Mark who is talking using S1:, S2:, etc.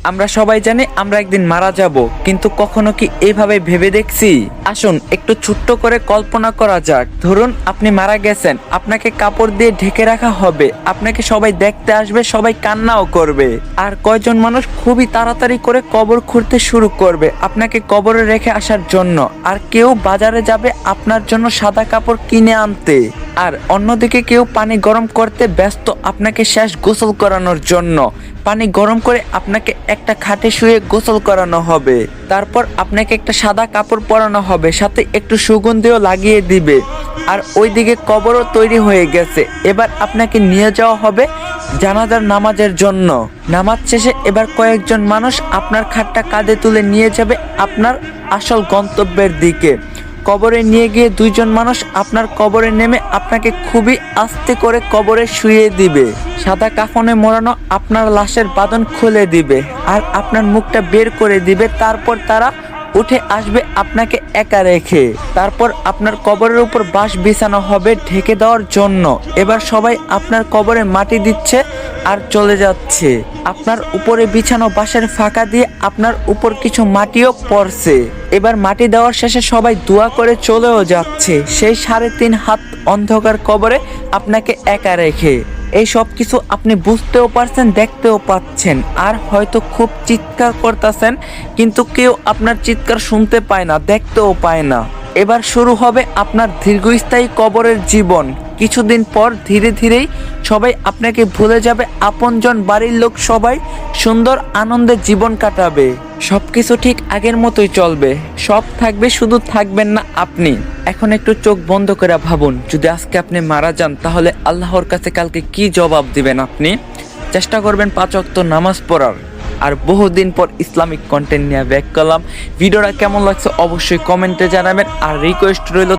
S1: আমরা সবাই জানি আমরা একদিন মারা যাব, কিন্তু কখনো কি এইভাবে ভেবে দেখছি? আসুন একটু ছোট্ট করে কল্পনা করা যাক। ধরুন আপনি মারা গেছেন, আপনাকে কাপড় দিয়ে ঢেকে রাখা হবে, আপনাকে সবাই দেখতে আসবে, সবাই কান্নাও করবে। আর কয়জন মানুষ খুবই তাড়াতাড়ি করে কবর খুঁড়তে শুরু করবে আপনাকে কবরে রেখে আসার জন্য। আর কেউ বাজারে যাবে আপনার জন্য সাদা কাপড় কিনে আনতে। আর অন্যদিকে কেউ পানি গরম করতে ব্যস্ত আপনাকে শেষ গোসল করানোর জন্য। পানি গরম করে আপনাকে একটা খাটে শুয়ে গোসল করানো হবে। তারপর আপনাকে একটা সাদা কাপড় পরানো হবে, সাথে একটু সুগন্ধিও লাগিয়ে দিবে। আর ওইদিকে কবরও তৈরি হয়ে গেছে। এবার আপনাকে নিয়ে যাওয়া হবে জানাজার নামাজের জন্য। নামাজ শেষে এবার কয়েকজন মানুষ আপনার খাটটা কাঁধে তুলে নিয়ে যাবে আপনার আসল গন্তব্যের দিকে। কবরে নিয়ে গিয়ে দুইজন মানুষ আপনার কবরে নেমে আপনাকে খুবই আস্তে করে কবরে শুইয়ে দিবে। সাদা কাফনে মোড়ানো আপনার লাশের বাঁধন খুলে দিবে আর আপনার মুখটা বের করে দিবে। তারপর তারা উঠে আসবে আপনাকে একা রেখে। তারপর আপনার কবরের উপর বাঁশ বিছানো হবে ঢেকে দেওয়ার জন্য। এবার সবাই আপনার কবরে মাটি দিচ্ছে আর চলে যাচ্ছে। আপনার উপরে বিছানো বাঁশের ফাঁকা দিয়ে আপনার উপর কিছু মাটিও পড়ছে। এবার মাটি দেওয়ার শেষে সবাই দোয়া করে চলেও যাচ্ছে সেই 3.5 হাত অন্ধকার কবরে আপনাকে একা রেখে। এই সব কিছু আপনি বুঝতেও পারছেন, দেখতেও পাচ্ছেন, আর হয়তো খুব চিৎকার করতেছেন, কিন্তু কেউ আপনার চিৎকার শুনতে পায় না, দেখতেও পায় না। এবার শুরু হবে আপনার দীর্ঘস্থায়ী কবরের জীবন। কিছুদিন পর ধীরে ধীরেই সবাই আপনাকে ভুলে যাবে, আপনজন বাড়ির লোক সবাই সুন্দর আনন্দে জীবন কাটাবে। সবকিছু ঠিক আগের মতোই চলবে, সব থাকবে, শুধু থাকবেন না আপনি। এখন একটু চোখ বন্ধ করে ভাবুন, যদি আজকে আপনি মারা যান তাহলে আল্লাহর কাছে কালকে কি জবাব দিবেন আপনি? চেষ্টা করবেন 5 ওয়াক্ত নামাজ পড়ার। আর বহুদিন পর ইসলামিক কন্টেন্ট নিয়ে ব্যাক করলাম। ভিডিওটা কেমন লাগছে অবশ্যই কমেন্টে জানাবেন। আর রিকোয়েস্ট রইল